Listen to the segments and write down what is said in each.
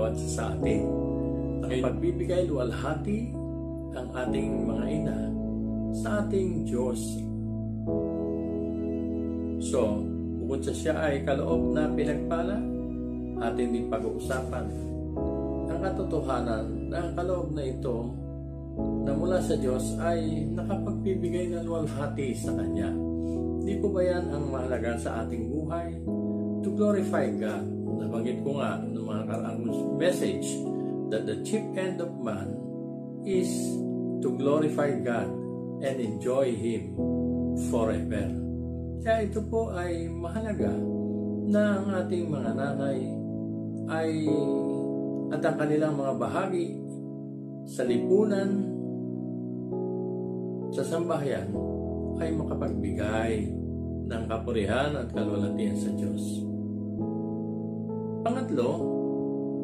bawat isa sa atin. Ay magbibigay luwalhati ang ating mga ina sa ating Diyos. So, bukod sa siya ay kaloob na pinagpala, atin din pag-uusapan ang katotohanan na ang kaloob na ito na mula sa Diyos ay nakapagbibigay ng luwalhati sa Kanya. Di po ba yan ang mahalaga sa ating buhay? To glorify God. Nabanggit ko nga ng mga karaang message that the chief end of man is to glorify God and enjoy Him forever. Kaya ito po ay mahalaga na ang ating mga nanay ay at ang kanilang mga bahagi sa lipunan, sa sambahayan ay makapagbigay ng kapurihan at kalwalhatian sa Diyos. Pangatlo,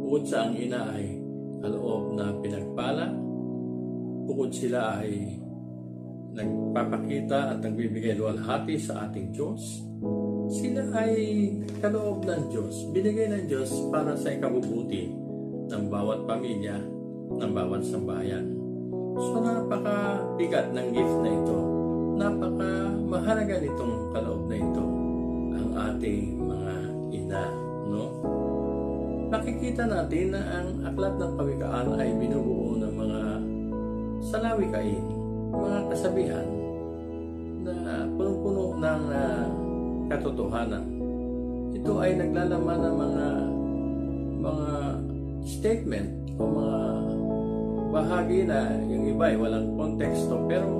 bukod sa ang ina ay kaloob na pinagpala, bukod sila ay nagpapakita at nagbibigay luwalhati sa ating Diyos, sila ay kaloob ng Diyos, binigay ng Diyos para sa ikabubuti ng bawat pamilya, ng bawat sambahayan. So napakabigat ng gift na ito, napakamahalaga nitong kaloob na ito, ang ating mga ina, no? Nakikita natin na ang aklat ng kawikaan ay binubuo ng mga salawikain, mga kasabihan na punong-puno ng katotohanan. Ito ay naglalaman ng mga statement o mga bahagi na yung iba ay walang konteksto, pero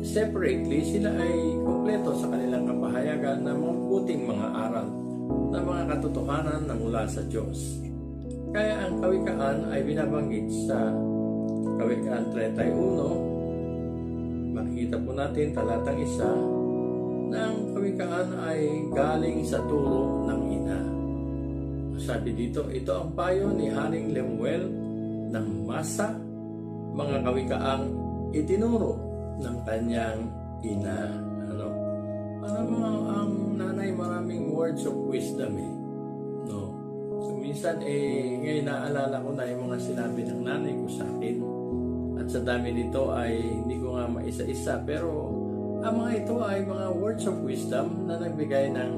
separately sila ay kumpleto sa kanilang kapahayagan ng mga puting mga aral na mga katotohanan na mula sa Diyos. Kaya ang kawikaan ay binabanggit sa Kawikaan 31. Makikita po natin talatang 1 na ang kawikaan ay galing sa turo ng ina. Sabi dito, ito ang payo ni Haring Lemuel ng masa, mga kawikaang itinuro ng kanyang ina. Ang nanay maraming words of wisdom no? So minsan ngayon naalala ko na yung mga sinabi ng nanay ko sa akin, at sa dami nito ay hindi ko nga maisa-isa, pero ang mga ito ay mga words of wisdom na nagbigay ng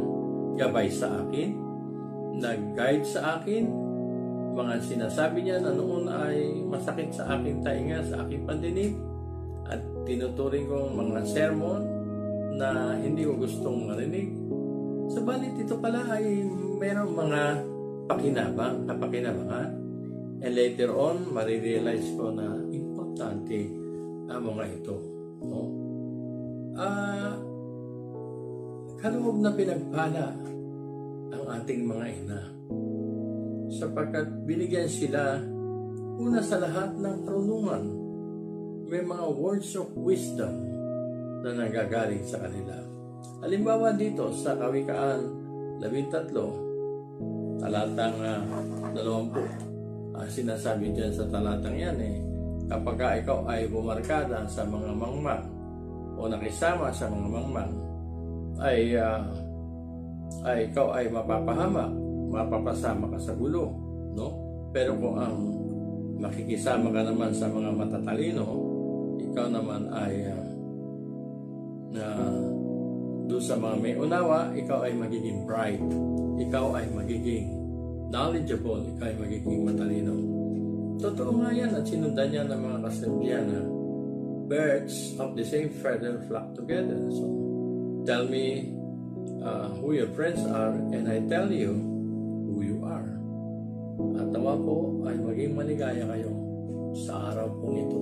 gabay sa akin, nag-guide sa akin, mga sinasabi niya na noon ay masakit sa aking tainga, sa aking pandinig, at tinuturing kong mga sermon na hindi ko gustong marinig. Subalit ito pala ay mayroong mga kapakinabangan. And later on, marirealize ko na importante ang mga ito. No? Kaloob na pinagpala ang ating mga ina, sapagkat binigyan sila una sa lahat ng karunungan. May mga words of wisdom na nanggagaling sa kanila. Halimbawa dito sa Kawikaan 13, talatang 20. Sinasabi dyan sa talatang yan kapag ikaw ay bumarkada sa mga mangmang o nakisama sa mga mangmang, ay ikaw ay mapapahamak, mapapasama ka sa gulo, no? Pero kung ang makikisama ka naman sa mga matatalino, ikaw naman ay doon sa mga may unawa, ikaw ay magiging bright, ikaw ay magiging knowledgeable, ikaw ay magiging matalino. Totoo nga yan, at sinundan niya ng mga kasabihan na birds of the same feather flock together. So tell me who your friends are, and I tell you who you are. At tawa po ay maging maligaya kayo sa araw pong ito.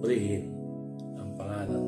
Purihin ang pangalan